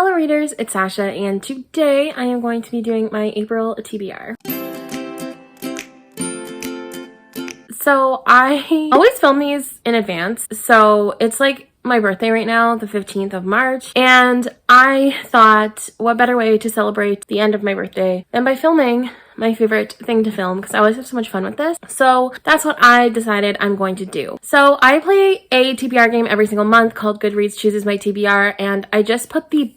Hello readers, it's Sasha, and today I am going to be doing my April TBR. So I always film these in advance, so it's like my birthday right now, the 15th of March, and I thought what better way to celebrate the end of my birthday than by filming my favorite thing to film, because I always have so much fun with this. So that's what I decided I'm going to do. So I play a TBR game every single month called Goodreads Chooses My TBR, and I just put the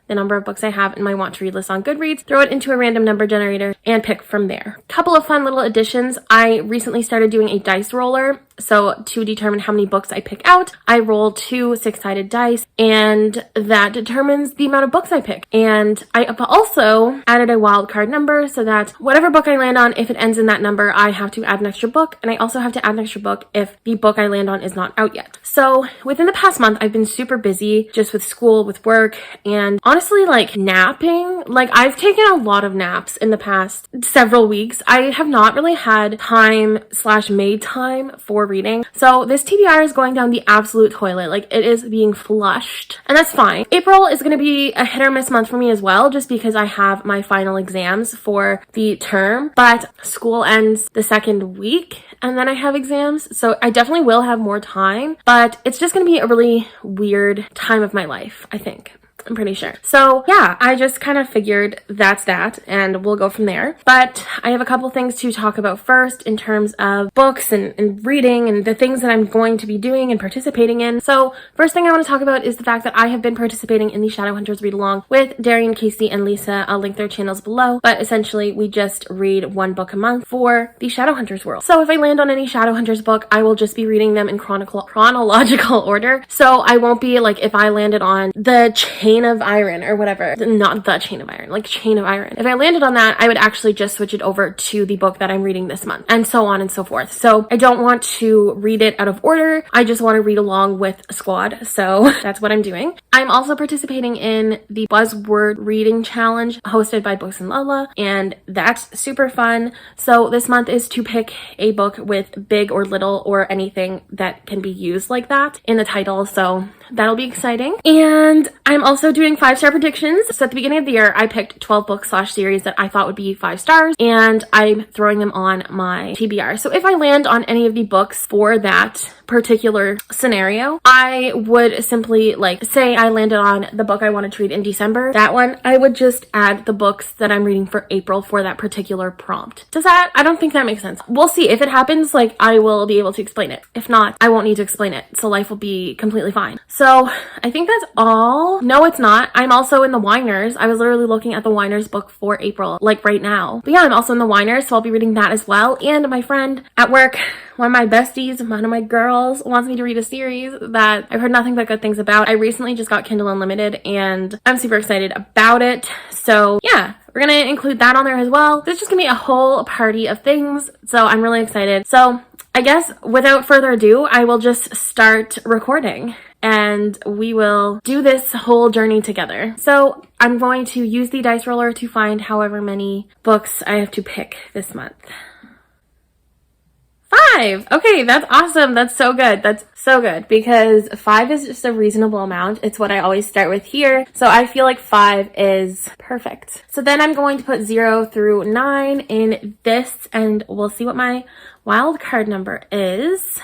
number of books I have in my want to read list on Goodreads, throw it into a random number generator, and pick from there. Couple of fun little additions. I recently started doing a dice roller. So to determine how many books I pick out, I roll 2 6-sided dice, and that determines the amount of books I pick. And I also added a wild card number so that whatever book I land on, if it ends in that number, I have to add an extra book. And I also have to add an extra book if the book I land on is not out yet. So within the past month, I've been super busy just with school, with work, and honestly, like napping. Like I've taken a lot of naps in the past several weeks. I have not really had time/made time for reading. So this TBR is going down the absolute toilet. Like it is being flushed, and that's fine. April is going to be a hit or miss month for me as well, just because I have my final exams for the term, but school ends the second week and then I have exams. So I definitely will have more time, but it's just going to be a really weird time of my life, I think. I'm pretty sure. So yeah, I just kind of figured that's that, and we'll go from there. But I have a couple things to talk about first in terms of books and reading and the things that I'm going to be doing and participating in. So first thing I want to talk about is the fact that I have been participating in the Shadowhunters read along with Daryan, Kasey, and Lisa. I'll link their channels below, but essentially we just read one book a month for the Shadowhunters world. So if I land on any Shadowhunters book, I will just be reading them in chronological order. So I won't be like, if I landed on the Chain of Iron or whatever, not the Chain of Iron, like Chain of Iron. If I landed on that, I would actually just switch it over to the book that I'm reading this month, and so on and so forth. So I don't want to read it out of order. I just want to read along with a squad. So that's what I'm doing. I'm also participating in the Buzzword Reading Challenge hosted by Books and Lala, and that's super fun. So this month is to pick a book with big or little or anything that can be used like that in the title. So that'll be exciting. And I'm also doing 5-star predictions. So at the beginning of the year, I picked 12 books / series that I thought would be 5 stars, and I'm throwing them on my TBR. So if I land on any of the books for that particular scenario, I would simply, like, say I landed on the book I wanted to read in December, that one, I would just add the books that I'm reading for April for that particular prompt. I don't think that makes sense. We'll see. If it happens, like, I will be able to explain it. If not, I won't need to explain it. So life will be completely fine. So I think that's all. No, it's not. I'm also in the Whiners. I was literally looking at the Whiners book for April, like right now. But yeah, I'm also in the Whiners, so I'll be reading that as well. And my friend at work, one of my besties, one of my girls, wants me to read a series that I've heard nothing but good things about. I recently just got Kindle Unlimited, and I'm super excited about it. So yeah, we're gonna include that on there as well. There's just gonna be a whole party of things, so I'm really excited. So I guess without further ado, I will just start recording, and we will do this whole journey together. So I'm going to use the dice roller to find however many books I have to pick this month. 5! Okay, that's awesome. That's so good. That's so good, because 5 is just a reasonable amount. It's what I always start with here. So I feel like 5 is perfect. So then I'm going to put 0 through 9 in this, and we'll see what my wild card number is.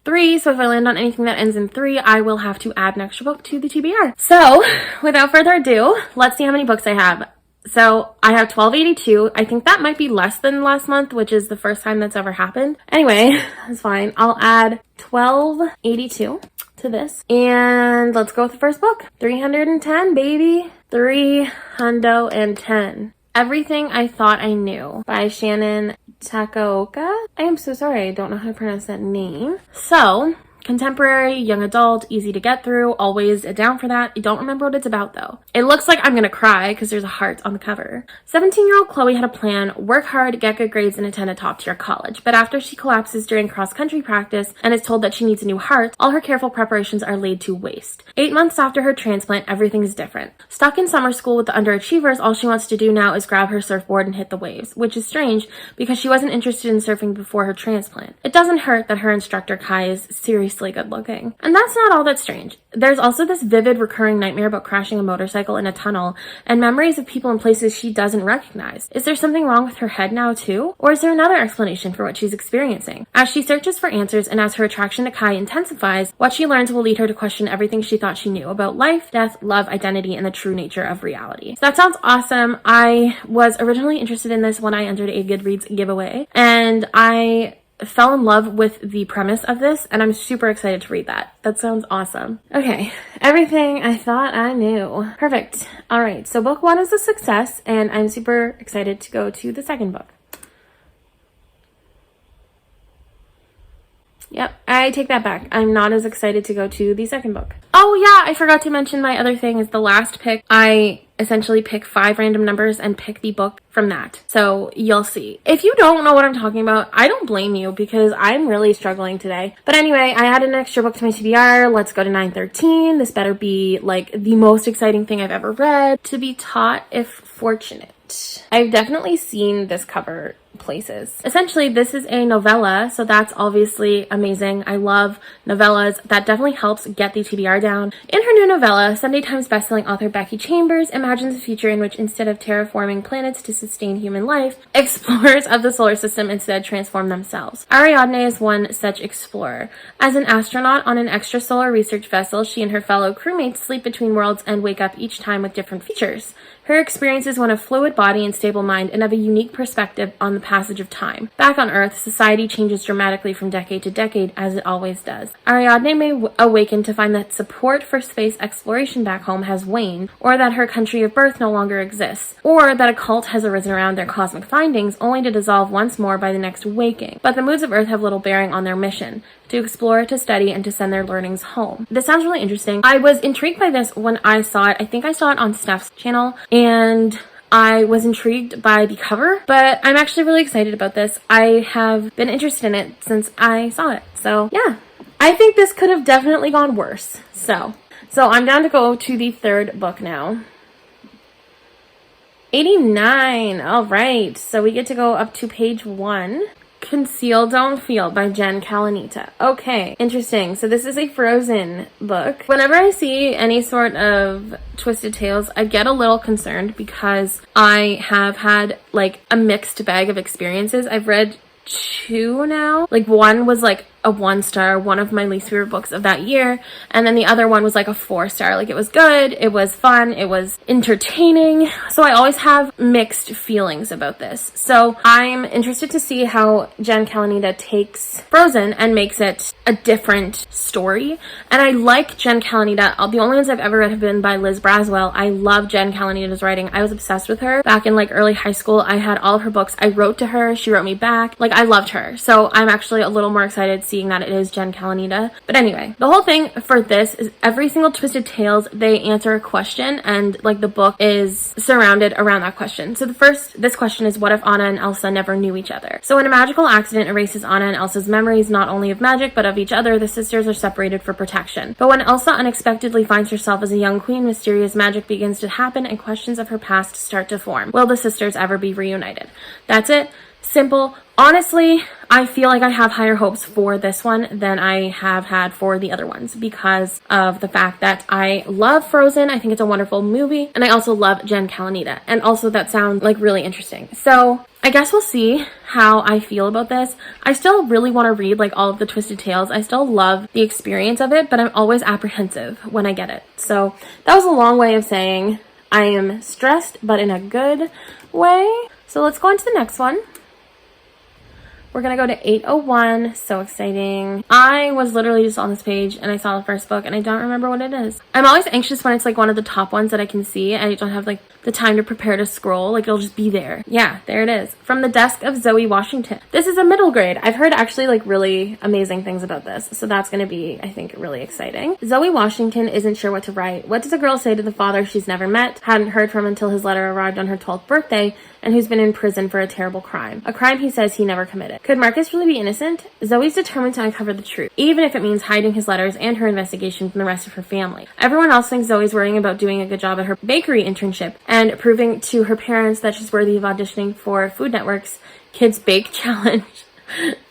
3, so if I land on anything that ends in 3, I will have to add an extra book to the TBR. So without further ado, let's see how many books I have. So I have 1282. I think that might be less than last month, which is the first time that's ever happened. Anyway, that's fine. I'll add 1282 to this. And let's go with the first book. 310, baby. 310. Everything I Thought I Knew by Shannon Takaoka. I am so sorry. I don't know how to pronounce that name. So contemporary, young adult, easy to get through, always down for that. I don't remember what it's about though. It looks like I'm gonna cry because there's a heart on the cover. 17-year-old Chloe had a plan: work hard, get good grades, and attend a top-tier college. But after she collapses during cross-country practice and is told that she needs a new heart, all her careful preparations are laid to waste. 8 months after her transplant, everything is different. Stuck in summer school with the underachievers, all she wants to do now is grab her surfboard and hit the waves, which is strange because she wasn't interested in surfing before her transplant. It doesn't hurt that her instructor Kai is seriously beastly good looking. And that's not all that strange. There's also this vivid recurring nightmare about crashing a motorcycle in a tunnel and memories of people and places she doesn't recognize. Is there something wrong with her head now too? Or is there another explanation for what she's experiencing? As she searches for answers and as her attraction to Kai intensifies, what she learns will lead her to question everything she thought she knew about life, death, love, identity, and the true nature of reality. So that sounds awesome. I was originally interested in this when I entered a Goodreads giveaway, and I fell in love with the premise of this, and I'm super excited to read that. That sounds awesome. Okay, everything I thought I knew. Perfect. All right, so book 1 is a success, and I'm super excited to go to the second book. Yep, I take that back. I'm not as excited to go to the second book. Oh yeah, I forgot to mention my other thing is the last pick. I essentially pick 5 random numbers and pick the book from that. So you'll see. If you don't know what I'm talking about, I don't blame you because I'm really struggling today. But anyway, I added an extra book to my TBR. Let's go to 913. This better be like the most exciting thing I've ever read. To be taught if fortunate. I've definitely seen this cover places. Essentially, this is a novella, so that's obviously amazing. I love novellas. That definitely helps get the TBR down. In her new novella, Sunday Times bestselling author Becky Chambers imagines a future in which instead of terraforming planets to sustain human life, explorers of the solar system instead transform themselves. Ariadne is one such explorer. As an astronaut on an extrasolar research vessel, she and her fellow crewmates sleep between worlds and wake up each time with different features. Her experience is one of fluid body and stable mind and of a unique perspective on the passage of time. Back on Earth, society changes dramatically from decade to decade, as it always does. Ariadne may awaken to find that support for space exploration back home has waned, or that her country of birth no longer exists, or that a cult has arisen around their cosmic findings, only to dissolve once more by the next waking. But the moods of Earth have little bearing on their mission: to explore, to study, and to send their learnings home. This sounds really interesting. I was intrigued by this when I saw it. I think I saw it on Steff's channel, and I was intrigued by the cover, but I'm actually really excited about this. I have been interested in it since I saw it. So yeah, I think this could have definitely gone worse. So I'm down to go to the third book now. 89. All right. So we get to go up to page 1. Conceal, Don't Feel by Jen Kalanita. Okay, interesting. So this is a Frozen book. Whenever I see any sort of twisted tales, I get a little concerned because I have had like a mixed bag of experiences. I've read 2 now. Like one was like a 1-star, one of my least favorite books of that year, and then the other one was like a 4-star. Like it was good, it was fun, it was entertaining. So I always have mixed feelings about this. So I'm interested to see how Jen Kalanita takes Frozen and makes it a different story. And I like Jen Kalanita. The only ones I've ever read have been by Liz Braswell. I love Jen Kalanita's writing. I was obsessed with her back in like early high school. I had all of her books. I wrote to her, she wrote me back. Like I loved her. So I'm actually a little more excited seeing that it is Jen Kalanita. But anyway, the whole thing for this is every single Twisted Tales, they answer a question, and like the book is surrounded around that question. So this question is, what if Anna and Elsa never knew each other? So when a magical accident erases Anna and Elsa's memories not only of magic but of each other, the sisters are separated for protection. But when Elsa unexpectedly finds herself as a young queen, mysterious magic begins to happen and questions of her past start to form. Will the sisters ever be reunited? That's it. Simple. Honestly, I feel like I have higher hopes for this one than I have had for the other ones because of the fact that I love Frozen. I think it's a wonderful movie, and I also love Jen Kalanita, and also that sounds like really interesting. So I guess we'll see how I feel about this. I still really want to read like all of the Twisted Tales. I still love the experience of it, but I'm always apprehensive when I get it. So that was a long way of saying I am stressed, but in a good way. So let's go on to the next one. We're going to go to 801. So exciting. I was literally just on this page and I saw the first book and I don't remember what it is. I'm always anxious when it's like one of the top ones that I can see and I don't have like the time to prepare to scroll. Like it'll just be there. Yeah, there it is. From the Desk of Zoe Washington. This is a middle grade. I've heard actually like really amazing things about this. So that's going to be, I think, really exciting. Zoe Washington isn't sure what to write. What does a girl say to the father she's never met, hadn't heard from until his letter arrived on her 12th birthday, and who's been in prison for a terrible crime? A crime he says he never committed. Could Marcus really be innocent? Zoe's determined to uncover the truth, even if it means hiding his letters and her investigation from the rest of her family. Everyone else thinks Zoe's worrying about doing a good job at her bakery internship and proving to her parents that she's worthy of auditioning for Food Network's Kids Bake Challenge.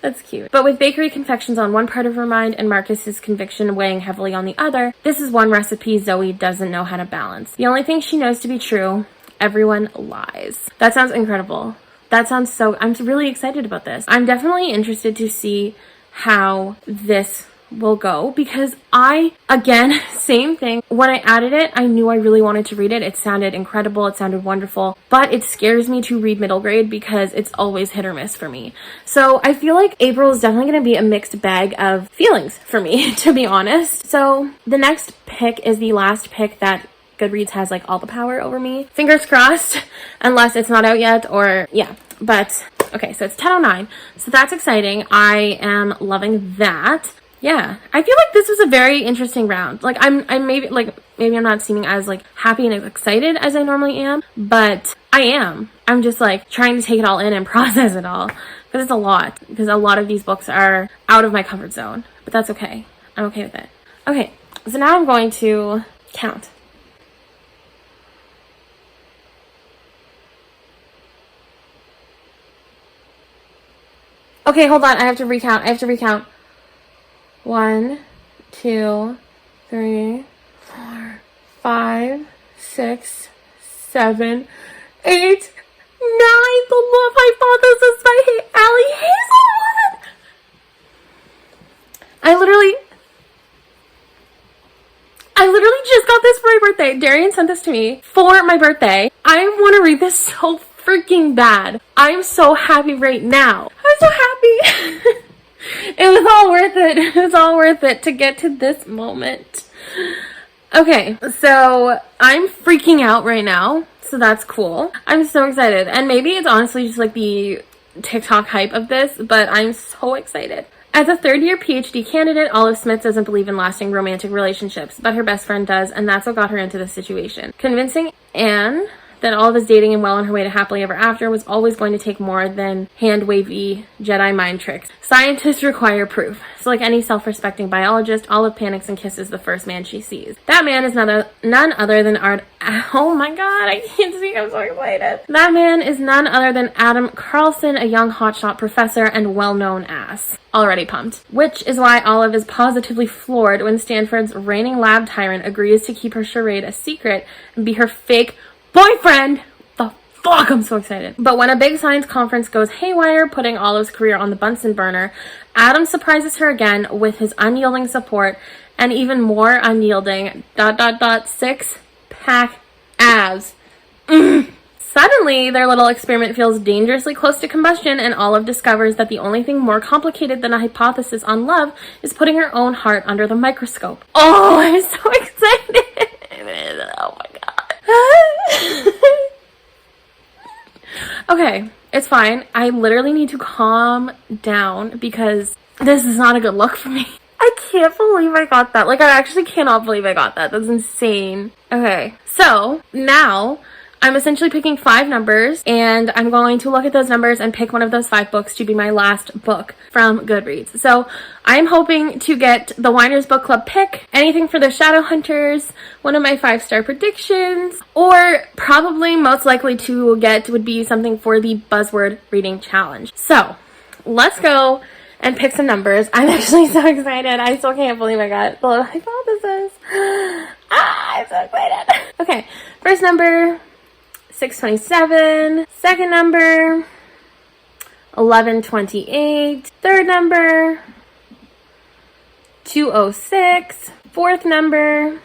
That's cute. But with bakery confections on one part of her mind and Marcus's conviction weighing heavily on the other, this is one recipe Zoe doesn't know how to balance. The only thing she knows to be true, everyone lies. That sounds incredible. That sounds so, I'm really excited about this. I'm definitely interested to see how this will go because again, same thing. When I added it, I knew I really wanted to read it. It sounded incredible. It sounded wonderful, but it scares me to read middle grade because it's always hit or miss for me. So I feel like April is definitely going to be a mixed bag of feelings for me, to be honest. So the next pick is the last pick that Goodreads has like all the power over me. Fingers crossed, unless it's not out yet or yeah, but okay, so it's 10:09. So that's exciting. I am loving that. Yeah, I feel like this was a very interesting round. Like I'm maybe I'm not seeming as like happy and excited as I normally am, but I am. I'm just like trying to take it all in and process it all because it's a lot. Because a lot of these books are out of my comfort zone, but that's okay. I'm okay with it. Okay, so now I'm going to count. Okay, hold on. I have to recount. 1, 2, 3, 4, 5, 6, 7, 8, 9. The Love Hypothesis by Allie Hazelwood. I literally just got this for my birthday. Daryan sent this to me for my birthday. I want to read this so freaking bad. I'm so happy right now. I'm so happy. It was all worth it. It was all worth it to get to this moment. Okay, so I'm freaking out right now. So that's cool. I'm so excited. And maybe it's honestly just like the TikTok hype of this, but I'm so excited. As a third-year PhD candidate, Olive Smith doesn't believe in lasting romantic relationships, but her best friend does, and that's what got her into this situation. Convincing Anne that all of his dating and well on her way to happily ever after was always going to take more than hand-wavy Jedi mind tricks. Scientists require proof. So like any self-respecting biologist, Olive panics and kisses the first man she sees. That man is none other than oh my god, I can't see, I'm so excited. That man is none other than Adam Carlson, a young hotshot professor and well-known ass. Already pumped. Which is why Olive is positively floored when Stanford's reigning lab tyrant agrees to keep her charade a secret and be her fake boyfriend. The fuck, I'm so excited. But when a big science conference goes haywire, putting Olive's career on the Bunsen burner, Adam surprises her again with his unyielding support and even more unyielding ... six-pack abs. Suddenly, their little experiment feels dangerously close to combustion, and Olive discovers that the only thing more complicated than a hypothesis on love is putting her own heart under the microscope. Oh, I'm so excited. Oh my god. Okay, it's fine. I literally need to calm down because this is not a good look for me. I can't believe I got that. Like, I actually cannot believe I got that. That's insane. Okay, so now I'm essentially picking 5 numbers, and I'm going to look at those numbers and pick one of those 5 books to be my last book from Goodreads. So I'm hoping to get the Winers Book Club pick, anything for the Shadowhunters, one of my 5-star predictions, or probably most likely to get would be something for the Buzzword Reading Challenge. So let's go and pick some numbers. I'm actually so excited. I still can't believe I got the hypothesis. I'm so excited. Okay, first number, 627. Second number, 1128. Third number, 206. Fourth number,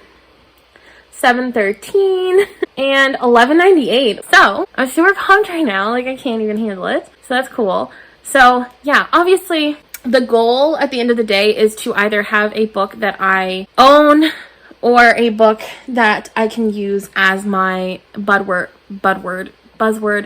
713. And 1198. So I'm super pumped right now. Like, I can't even handle it. So that's cool. So yeah, obviously the goal at the end of the day is to either have a book that I own or a book that I can use as my buzzword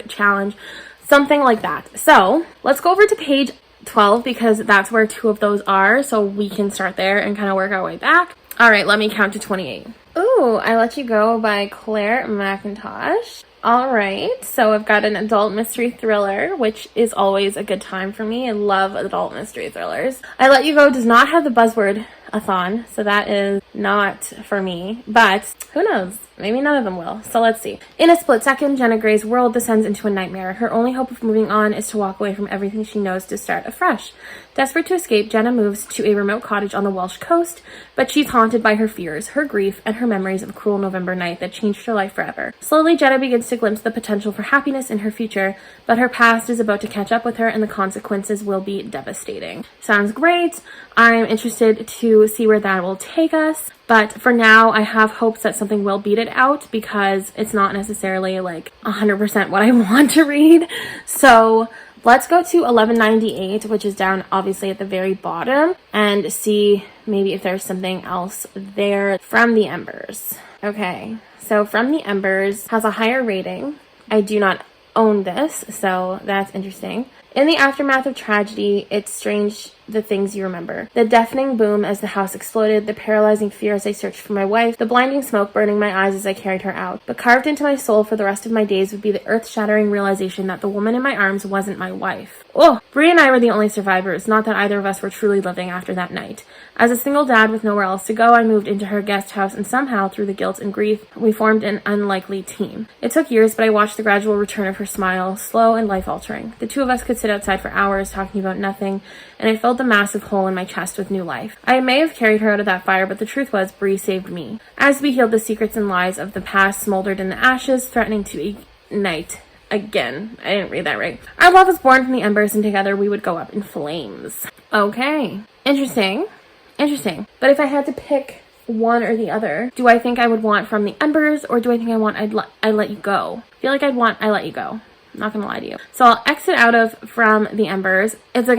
challenge, something like that. So let's go over to page 12 because that's where 2 of those are, so we can start there and kind of work our way back. All right, let me count to 28. Ooh, I Let You Go by Claire McIntosh. All right, so I've got an adult mystery thriller, which is always a good time for me. I love adult mystery thrillers. I Let You Go does not have the buzzword-a-thon, so that is not for me, but who knows? Maybe none of them will. So let's see. In a split second, Jenna Gray's world descends into a nightmare. Her only hope of moving on is to walk away from everything she knows to start afresh. Desperate to escape, Jenna moves to a remote cottage on the Welsh coast, but she's haunted by her fears, her grief, and her memories of a cruel November night that changed her life forever. Slowly, Jenna begins to glimpse the potential for happiness in her future, but her past is about to catch up with her and the consequences will be devastating. Sounds great. I'm interested to see where that will take us. But for now, I have hopes that something will beat it out because it's not necessarily like 100% what I want to read. So let's go to 1198, which is down obviously at the very bottom, and see maybe if there's something else there. From the Embers. Okay, so From the Embers has a higher rating. I do not own this, so that's interesting. In the aftermath of tragedy, it's strange the things you remember. The deafening boom as the house exploded, the paralyzing fear as I searched for my wife, the blinding smoke burning my eyes as I carried her out. But carved into my soul for the rest of my days would be the earth-shattering realization that the woman in my arms wasn't my wife. Oh, Bree and I were the only survivors, not that either of us were truly living after that night. As a single dad with nowhere else to go, I moved into her guest house, and somehow, through the guilt and grief, we formed an unlikely team. It took years, but I watched the gradual return of her smile, slow and life-altering. The two of us could sit outside for hours, talking about nothing, and I filled the massive hole in my chest with new life. I may have carried her out of that fire, but the truth was, Bree saved me. As we healed, the secrets and lies of the past smoldered in the ashes, threatening to ignite again. I didn't read that right. Our love was born from the embers, and together we would go up in flames. Okay. Interesting. But if I had to pick one or the other, do I think I would want From the Embers, or do I think I want I Let You Go? I feel like I'd want I Let You Go. I'm not gonna lie to you. So I'll exit out of From the Embers. It's like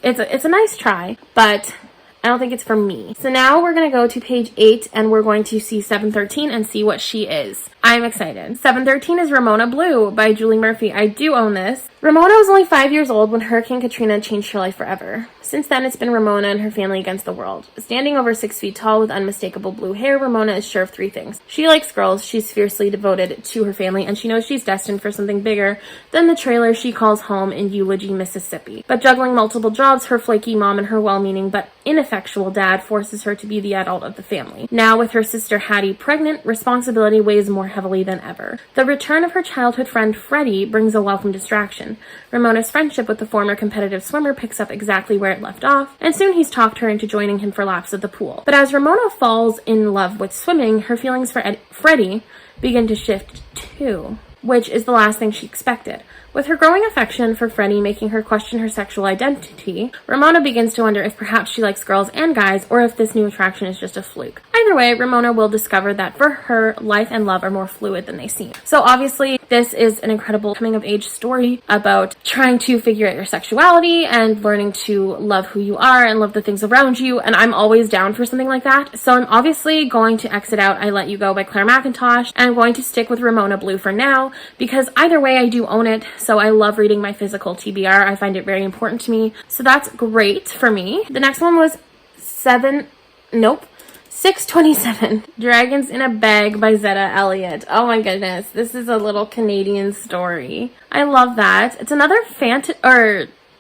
it's a nice try, but I don't think it's for me. So now we're gonna go to page 8 and we're going to see 713 and see what she is. I'm excited. 713 is Ramona Blue by Julie Murphy. I do own this. Ramona was only 5 years old when Hurricane Katrina changed her life forever. Since then, it's been Ramona and her family against the world. Standing over 6 feet tall with unmistakable blue hair, Ramona is sure of 3 things. She likes girls, she's fiercely devoted to her family, and she knows she's destined for something bigger than the trailer she calls home in Eulogy, Mississippi. But juggling multiple jobs, her flaky mom and her well-meaning but ineffectual dad forces her to be the adult of the family. Now, with her sister Hattie pregnant, responsibility weighs more heavily than ever. The return of her childhood friend Freddie brings a welcome distraction. Ramona's friendship with the former competitive swimmer picks up exactly where it left off, and soon he's talked her into joining him for laps at the pool. But as Ramona falls in love with swimming, her feelings for Freddie begin to shift too, which is the last thing she expected. With her growing affection for Freddie making her question her sexual identity, Ramona begins to wonder if perhaps she likes girls and guys, or if this new attraction is just a fluke. Either way, Ramona will discover that for her, life and love are more fluid than they seem. So obviously, this is an incredible coming-of-age story about trying to figure out your sexuality and learning to love who you are and love the things around you, and I'm always down for something like that. So I'm obviously going to exit out I Let You Go by Claire McIntosh, and I'm going to stick with Ramona Blue for now, because either way, I do own it. So I love reading my physical TBR. I find it very important to me. So that's great for me. The next one was 627. Dragons in a Bag by Zetta Elliott. Oh my goodness. This is a little Canadian story. I love that. It's another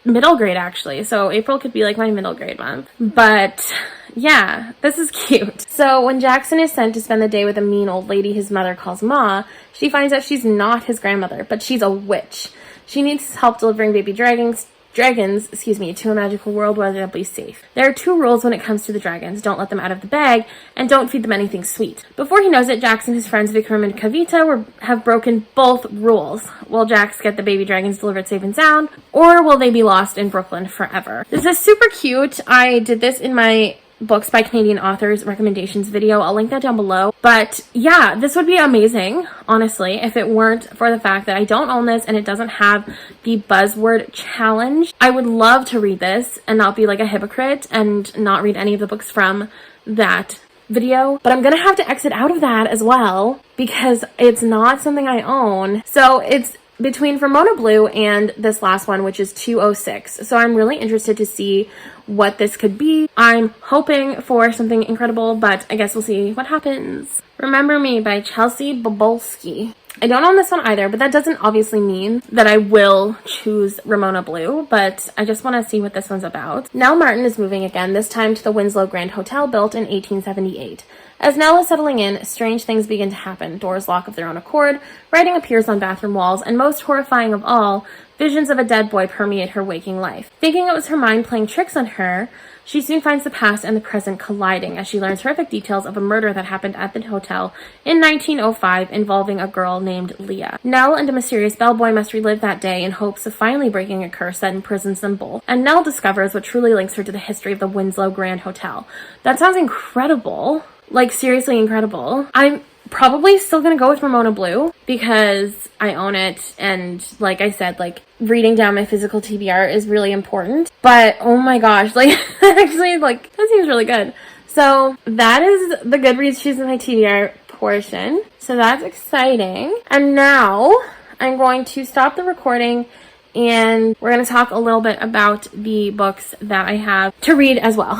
middle grade actually. So April could be like my middle grade month. But yeah, this is cute. So when Jackson is sent to spend the day with a mean old lady his mother calls Ma, she finds out she's not his grandmother, but she's a witch. She needs help delivering baby dragons, to a magical world where they'll be safe. There are 2 rules when it comes to the dragons. Don't let them out of the bag, and don't feed them anything sweet. Before he knows it, Jax and his friends Vikram and Kavita have broken both rules. Will Jax get the baby dragons delivered safe and sound, or will they be lost in Brooklyn forever? This is super cute. I did this in my Books by Canadian Authors recommendations video. I'll link that down below. But yeah, this would be amazing, honestly, if it weren't for the fact that I don't own this and it doesn't have the buzzword challenge. I would love to read this and not be like a hypocrite and not read any of the books from that video, but I'm gonna have to exit out of that as well because it's not something I own. So it's between Ramona Blue and this last one, which is 206. So I'm really interested to see what this could be. I'm hoping for something incredible, but I guess we'll see what happens. Remember Me by Chelsea Bobolski. I don't own this one either, but that doesn't obviously mean that I will choose Ramona Blue, but I just want to see what this one's about. Nell Martin is moving again, this time to the Winslow Grand Hotel built in 1878. As Nell is settling in, strange things begin to happen. Doors lock of their own accord, writing appears on bathroom walls, and most horrifying of all, visions of a dead boy permeate her waking life. Thinking it was her mind playing tricks on her, she soon finds the past and the present colliding as she learns horrific details of a murder that happened at the hotel in 1905 involving a girl named Leah. Nell and a mysterious bellboy must relive that day in hopes of finally breaking a curse that imprisons them both. And Nell discovers what truly links her to the history of the Winslow Grand Hotel. That sounds incredible. Like, seriously incredible. I'm probably still gonna go with Ramona Blue because I own it, and like I said, like, reading down my physical TBR is really important. But oh my gosh, like, actually, like, that seems really good. So that is the Goodreads choosing my TBR portion. So that's exciting. And now I'm going to stop the recording and we're going to talk a little bit about the books that I have to read as well.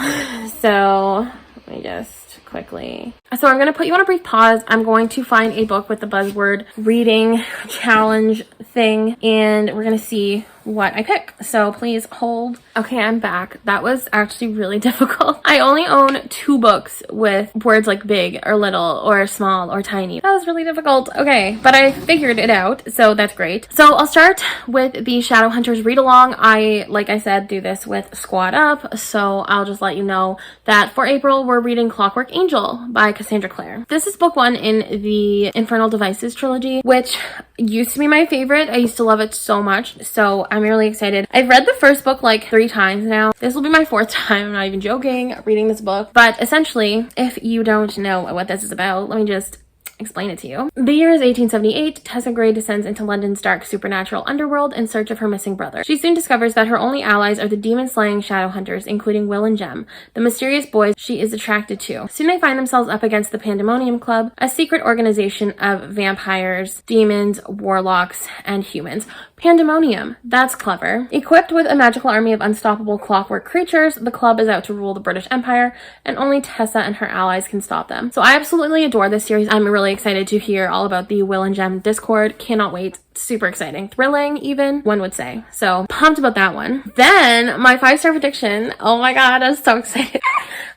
So let me just quickly. So I'm going to put you on a brief pause. I'm going to find a book with the buzzword reading challenge thing, and we're going to see what I pick. So please hold. Okay, I'm back. That was actually really difficult. I only own 2 books with words like big or little or small or tiny. That was really difficult. Okay, but I figured it out, so that's great. So I'll start with the Shadowhunters read along. I, like I said, do this with Squad Up, so I'll just let you know that for April we're reading Clockwork Angel by Cassandra Clare. This is book 1 in the Infernal Devices trilogy, which used to be my favorite. I used to love it so much, so I'm really excited. I've read the first book like 3 times now. This will be my 4th time, I'm not even joking, reading this book. But essentially, if you don't know what this is about, let me just explain it to you. The year is 1878. Tessa Gray descends into London's dark supernatural underworld in search of her missing brother. She soon discovers that her only allies are the demon-slaying Shadowhunters, including Will and Jem, the mysterious boys she is attracted to. Soon they find themselves up against the Pandemonium Club, a secret organization of vampires, demons, warlocks, and humans. Pandemonium. That's clever. Equipped with a magical army of unstoppable clockwork creatures, the club is out to rule the British Empire, and only Tessa and her allies can stop them. So I absolutely adore this series. I'm really excited to hear all about the Will and Jem Discord. Cannot wait. Super exciting. Thrilling, even, one would say. So pumped about that one. Then my 5-star prediction. Oh my god, I'm so excited.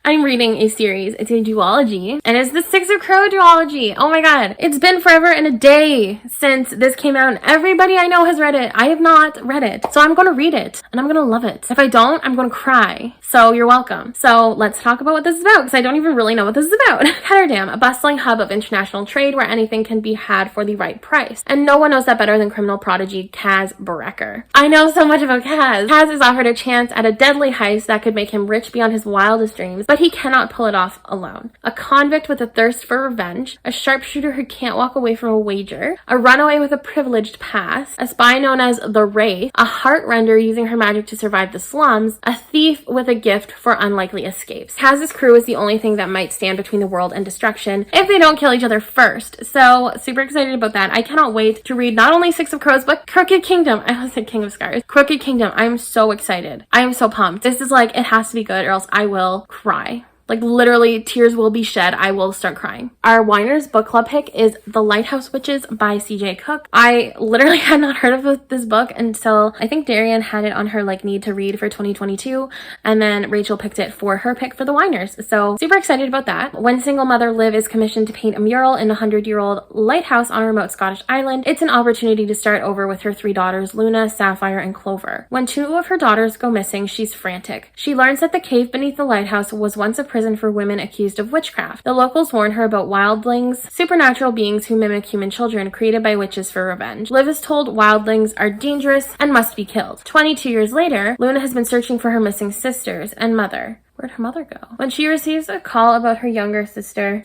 I'm reading a series. It's a duology, and it's the Six of Crow duology. Oh my god. It's been forever and a day since this came out, and everybody I know has read it. I have not read it. So I'm going to read it, and I'm going to love it. If I don't, I'm going to cry. So you're welcome. So let's talk about what this is about, because I don't even really know what this is about. Ketterdam, a bustling hub of international trade where anything can be had for the right price. And no one knows that better than criminal prodigy Kaz Brecker. I know so much about Kaz. Kaz is offered a chance at a deadly heist that could make him rich beyond his wildest dreams, but he cannot pull it off alone. A convict with a thirst for revenge, a sharpshooter who can't walk away from a wager, a runaway with a privileged past, a spy known as the Wraith, a heartrender using her magic to survive the slums, a thief with a gift for unlikely escapes. Kaz's crew is the only thing that might stand between the world and destruction if they don't kill each other first. So super excited about that. I cannot wait to read not only Six of Crows, but Crooked Kingdom. I almost said King of Scars. Crooked Kingdom. I'm so excited. I am so pumped. This is like, it has to be good or else I will cry. Like, literally, tears will be shed. I will start crying. Our Winers book club pick is The Lighthouse Witches by CJ Cook. I literally had not heard of this book until I think Daryan had it on her like need to read for 2022, and then Rachel picked it for her pick for the Winers. So super excited about that. When single mother Liv is commissioned to paint a mural in a 100-year-old lighthouse on a remote Scottish island, it's an opportunity to start over with her 3 daughters, Luna, Sapphire, and Clover. When 2 of her daughters go missing, she's frantic. She learns that the cave beneath the lighthouse was once a prison for women accused of witchcraft. The locals warn her about wildlings, supernatural beings who mimic human children created by witches for revenge. Liv is told wildlings are dangerous and must be killed. 22 years later, Luna has been searching for her missing sisters and mother. Where'd her mother go? When she receives a call about her youngest sister,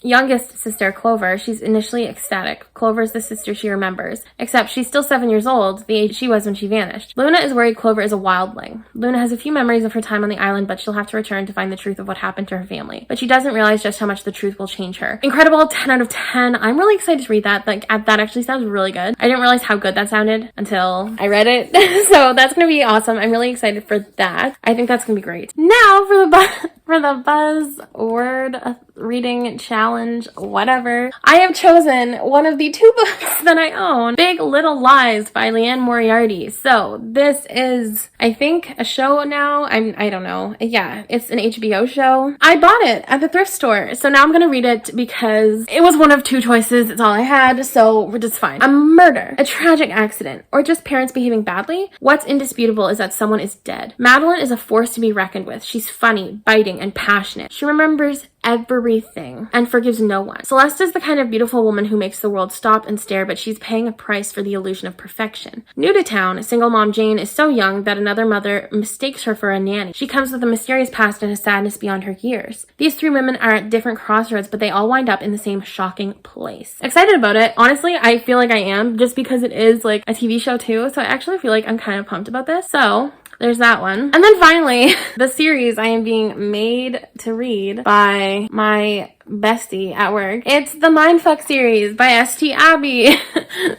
Clover, she's initially ecstatic. Clover's the sister she remembers, except she's still 7 years old, the age she was when she vanished. Luna is worried Clover is a wildling. Luna has a few memories of her time on the island, but she'll have to return to find the truth of what happened to her family. But she doesn't realize just how much the truth will change her. Incredible, 10 out of 10. I'm really excited to read that. Like, that actually sounds really good. I didn't realize how good that sounded until I read it. So that's gonna be awesome. I'm really excited for that. I think that's gonna be great. Now for the for the Buzz Word Reading Challenge, whatever. I have chosen one of the 2 books that I own, Big Little Lies by Leanne Moriarty. So this is, I think, a show now. I don't know. Yeah, it's an HBO show. I bought it at the thrift store. So now I'm gonna read it because it was one of 2 choices. It's all I had, so we're just fine. A murder, a tragic accident, or just parents behaving badly? What's indisputable is that someone is dead. Madeline is a force to be reckoned with. She's funny, biting, and passionate. She remembers everything and forgives no one. Celeste is the kind of beautiful woman who makes the world stop and stare, but she's paying a price for the illusion of perfection. New to town, single mom Jane is so young that another mother mistakes her for a nanny. She comes with a mysterious past and a sadness beyond her years. These 3 women are at different crossroads, but they all wind up in the same shocking place. Excited about it. Honestly, I feel like I am, just because it is like a TV show too, so I actually feel like I'm kind of pumped about this. So there's that one. And then finally, the series I am being made to read by my bestie at work. It's the Mindfuck series by St. Abby.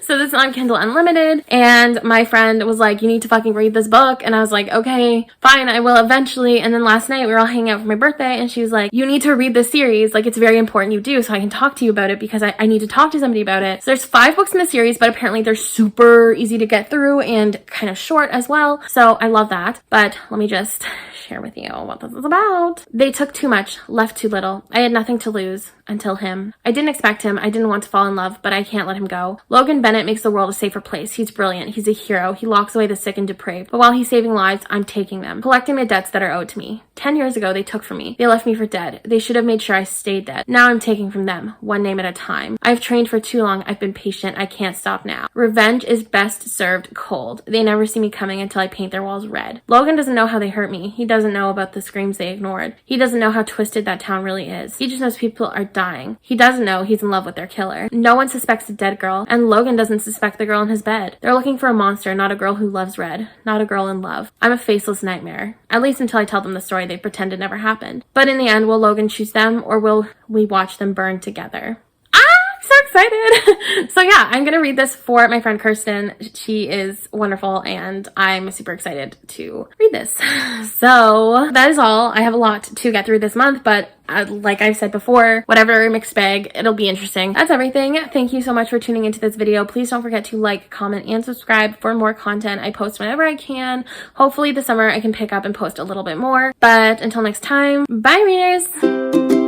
So this is on Kindle Unlimited, and my friend was like, you need to fucking read this book, and I was like, okay, fine, I will eventually. And then last night we were all hanging out for my birthday, and she was like, you need to read this series, like it's very important you do, so I can talk to you about it because I need to talk to somebody about it. So there's 5 books in the series, but apparently they're super easy to get through and kind of short as well, so I love that. But let me just share with you what this is about. They took too much, left too little. I had nothing to lose until him. I didn't expect him. I didn't want to fall in love, but I can't let him go. Logan Bennett makes the world a safer place. He's brilliant. He's a hero. He locks away the sick and depraved. But while he's saving lives, I'm taking them, collecting the debts that are owed to me. 10 years ago, they took from me. They left me for dead. They should have made sure I stayed dead. Now I'm taking from them, one name at a time. I've trained for too long. I've been patient. I can't stop now. Revenge is best served cold. They never see me coming until I paint their walls red. Logan doesn't know how they hurt me. He doesn't know about the screams they ignored. He doesn't know how twisted that town really is. He just knows people are dying. He doesn't know he's in love with their killer. No one suspects a dead girl, and Logan doesn't suspect the girl in his bed. They're looking for a monster, not a girl who loves red. Not a girl in love. I'm a faceless nightmare. At least until I tell them the story they pretend it never happened. But in the end, will Logan choose them, or will we watch them burn together? So excited. So yeah, I'm gonna read this for my friend Kirsten. She is wonderful, and I'm super excited to read this. So that is all. I have a lot to get through this month, but like I've said before, whatever, mixed bag, it'll be interesting. That's everything. Thank you so much for tuning into this video. Please don't forget to like, comment, and subscribe for more content. I post whenever I can. Hopefully this summer I can pick up and post a little bit more. But until next time, bye readers!